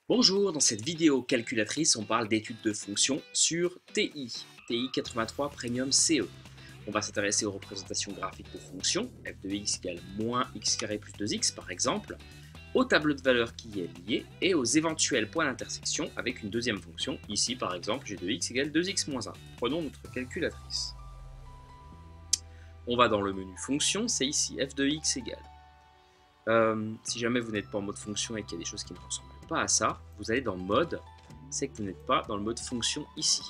Bonjour, dans cette vidéo calculatrice, on parle d'études de fonctions sur TI 83 Premium CE. On va s'intéresser aux représentations graphiques de fonctions, f de x égale moins x carré plus 2x par exemple, au tableau de valeur qui y est lié et aux éventuels points d'intersection avec une deuxième fonction, ici par exemple g de x égale 2x moins 1. Prenons notre calculatrice. On va dans le menu fonction, c'est ici f de x égale. Si jamais vous n'êtes pas en mode fonction et qu'il y a des choses qui ne ressemblent pas à ça, vous allez dans mode, c'est que vous n'êtes pas dans le mode fonction ici.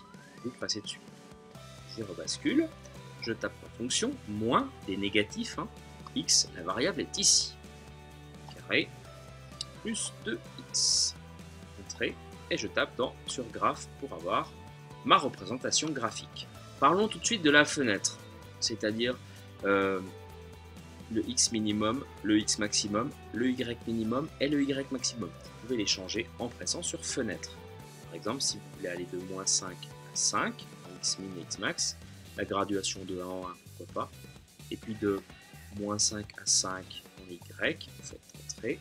Vous passez dessus. Je rebascule, je tape ma fonction, moins des négatifs, x, la variable est ici. Carré, plus 2x. Entrée, et je tape sur graphe pour avoir ma représentation graphique. Parlons tout de suite de la fenêtre, c'est-à-dire le x minimum, le x maximum, le y minimum et le y maximum. Vous pouvez les changer en pressant sur fenêtre. Par exemple, si vous voulez aller de moins 5 à 5, en x min et x max, la graduation de 1 en 1, pourquoi pas, et puis de moins 5 à 5 en y, vous faites entrer,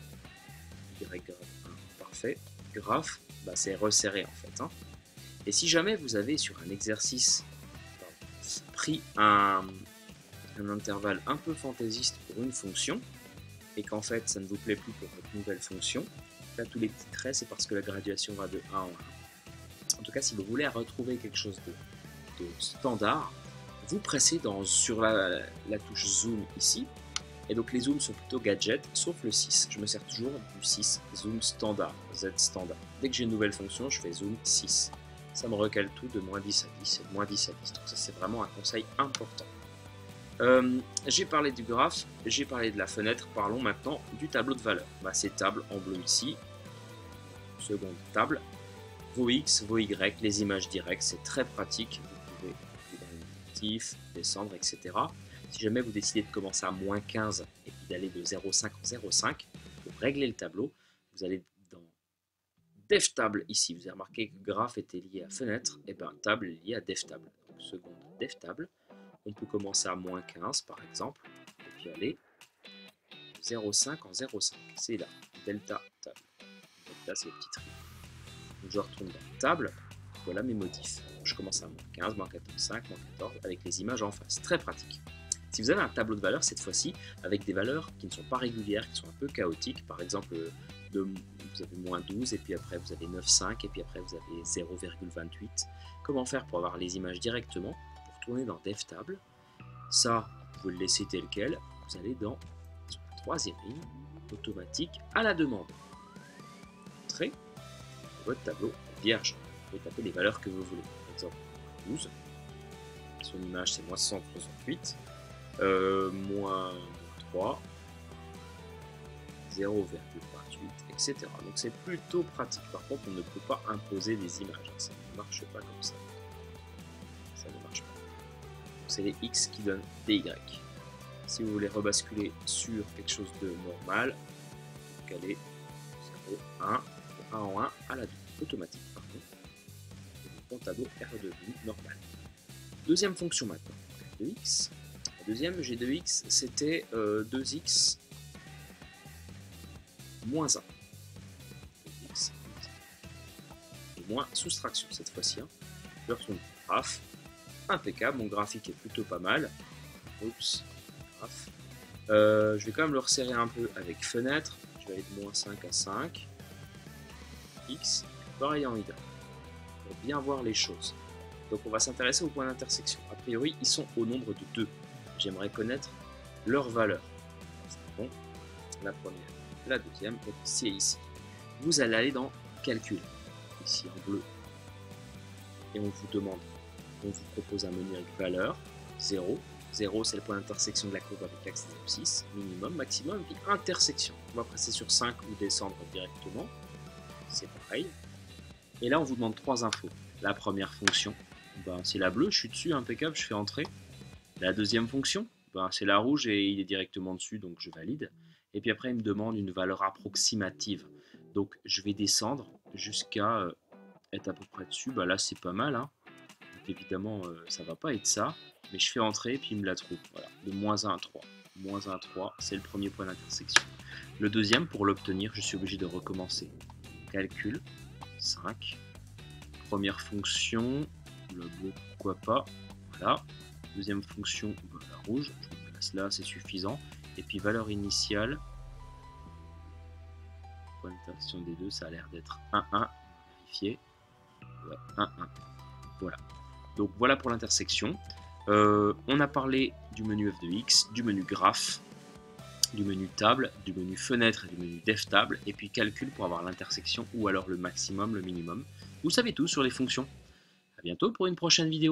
y graphe 1, parfait, graphe, c'est resserré en fait. Et si jamais vous avez sur un exercice pris un intervalle un peu fantaisiste pour une fonction et qu'en fait ça ne vous plaît plus pour votre nouvelle fonction, là tous les petits traits c'est parce que la graduation va de 1 en 1. En tout cas, si vous voulez retrouver quelque chose de standard, vous pressez sur la touche zoom ici, et donc les zooms sont plutôt gadgets sauf le 6. Je me sers toujours du 6, zoom standard, Z standard. Dès que j'ai une nouvelle fonction, je fais zoom 6. Ça me recale tout de moins 10 à 10 et de moins 10 à 10. Donc ça c'est vraiment un conseil important. J'ai parlé du graphe, j'ai parlé de la fenêtre, parlons maintenant du tableau de valeur. Ces tables en bleu ici, seconde table, vos x, vos y, les images directes, c'est très pratique, vous pouvez aller dans les négatifs, descendre, etc. Si jamais vous décidez de commencer à moins 15 et puis d'aller de 0,5 en 0,5, pour régler le tableau, vous allez dans Dev Table ici, vous avez remarqué que graphe était lié à fenêtre, et bien table est lié à Dev Table. Donc seconde Dev Table. On peut commencer à moins 15 par exemple, et puis aller de 0,5 en 0,5. C'est là, delta table. Delta, c'est le petit tri. Donc je retourne dans table, voilà mes modifs. Je commence à moins 15, moins 14, 5, moins 14, avec les images en face. Très pratique. Si vous avez un tableau de valeurs, cette fois-ci, avec des valeurs qui ne sont pas régulières, qui sont un peu chaotiques, par exemple, vous avez moins 12, et puis après vous avez 9,5, et puis après vous avez 0,28. Comment faire pour avoir les images directement? Tournez dans Dev Table, ça vous le laissez tel quel, vous allez sur la troisième ligne, automatique à la demande. Entrée, votre tableau est vierge, vous pouvez taper les valeurs que vous voulez, par exemple 12, son image c'est moins 168, moins 3, 0,28, etc. Donc c'est plutôt pratique, par contre on ne peut pas imposer des images, ça ne marche pas comme ça. Ça ne marche pas. C'est les X qui donnent des Y. Si vous voulez rebasculer sur quelque chose de normal, vous calez 0, 1, 1 en 1 à la 2, automatique pardon. Et mon tableau est redevenu normal. Deuxième fonction maintenant, f de x. La deuxième, g de x, c'était 2x moins 1. 2x et moins soustraction cette fois-ci. Je retourne au graphe. Impeccable, mon graphique est plutôt pas mal. Oups, graphe. Je vais quand même le resserrer un peu avec fenêtre. Je vais aller de moins 5 à 5. X, pareil en Y. Pour bien voir les choses. Donc on va s'intéresser aux points d'intersection. A priori, ils sont au nombre de 2. J'aimerais connaître leur valeur. Bon, la première, la deuxième, donc c'est ici. Vous allez aller dans Calcul, ici en bleu. Et on vous demande. On vous propose un menu avec valeur, 0. 0, c'est le point d'intersection de la courbe avec l'axe des abscisses, minimum, maximum, et puis intersection. On va presser sur 5 ou descendre directement. C'est pareil. Et là, on vous demande 3 infos. La première fonction, c'est la bleue, je suis dessus, impeccable, je fais entrer. La deuxième fonction, c'est la rouge et il est directement dessus, donc je valide. Et puis après, il me demande une valeur approximative. Donc, je vais descendre jusqu'à être à peu près dessus. Là, c'est pas mal, évidemment, ça va pas être ça, mais je fais entrer et puis il me la trouve. Voilà, de moins 1 à 3. Moins 1 à 3, c'est le premier point d'intersection. Le deuxième, pour l'obtenir, je suis obligé de recommencer. Calcul, 5. Première fonction, le bleu, pourquoi pas. Voilà. Deuxième fonction, la rouge, je me place là, c'est suffisant. Et puis valeur initiale, point d'intersection des deux, ça a l'air d'être 1, 1. Vérifier. Ouais, 1, 1. Voilà. Donc voilà pour l'intersection. On a parlé du menu f de x, du menu graphe, du menu table, du menu fenêtre et du menu def table, et puis calcul pour avoir l'intersection ou alors le maximum, le minimum. Vous savez tout sur les fonctions. A bientôt pour une prochaine vidéo.